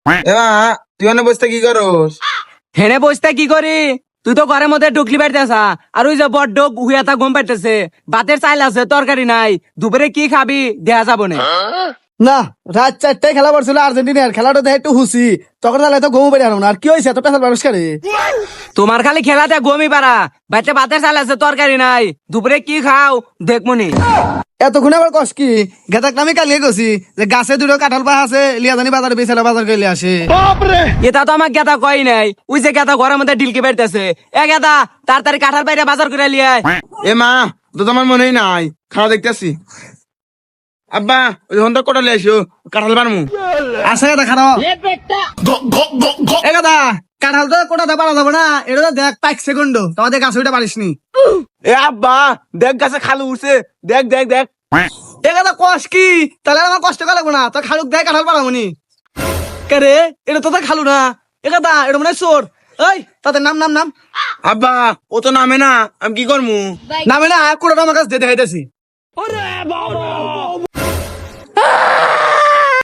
এমা তুই অনেক বসতে কি করস? হেনে বসতে কি করি? তুই তো ঘরের মধ্যে ঢুকলি পাইতেছা, আর ওই যে বড্ড হুইয়াতা ঘুম পাইতেছে, ভাতের চাইল আছে তরকারি নাই, দুপুরে কি খাবি দেয়া যাবো না। না, রাত 4টায় খেলা পড়ছিল আর্জেন্টিনার, খেলাটা দেখে একটু হুসি, তখন তাহলে তো ঘুমো বেরিয়ে না। আর কি হয়েছে এত পেশাল মানুষ করে? তোমার খালি খেলাতে ঘুমই পারা, বাচ্চা ভাতের চাইল আছে তরকারি নাই, দুপুরে কি খাও দেখমনি। এতক্ষণ আবার কস কি? গেতাক নামে কালিয়ে গেছি যে গাছে দুটো কাঁঠাল পাহা আছে, লিয়া জানি বাজারে বেচারা বাজার করে আসে। এটা তো আমার গেতা কই নাই, ওই যে গেতা ঘরের মধ্যে ডিলকে বেরতেছে। এ গেতা তাড়াতাড়ি কাঁঠাল বাইরে বাজার করে লিয়ায়। এ মা, তো তো আমার মনেই নাই, খাওয়া দেখতেছি। আব্বা ওই হন্ডা কোটা লিয়ে আসো, কাঁঠাল বানমু। আসে গাদা খারাপ এ গাদা, কাঁঠাল তো কোটাতে পারা যাবে না, এটা তো দেখ 5 সেকেন্ড, তোমাদের গাছে উঠে পারিস নি। এ আব্বা দেখ গাছে খালু উঠছে, দেখ দেখ দেখ। এ গাদা কস কি? তাহলে আমার কষ্ট করা লাগবে না, তো খালুক দেয় কাঁঠাল পারামনি। কে রে, এটা তো খালু না। এ গাদা, এটা মনে হয় চোর। এই তাদের নাম নাম নাম আব্বা ও তো নামে না, আমি কি করমু? নামে না, কোটাটা আমার কাছে দেখাইতেছি।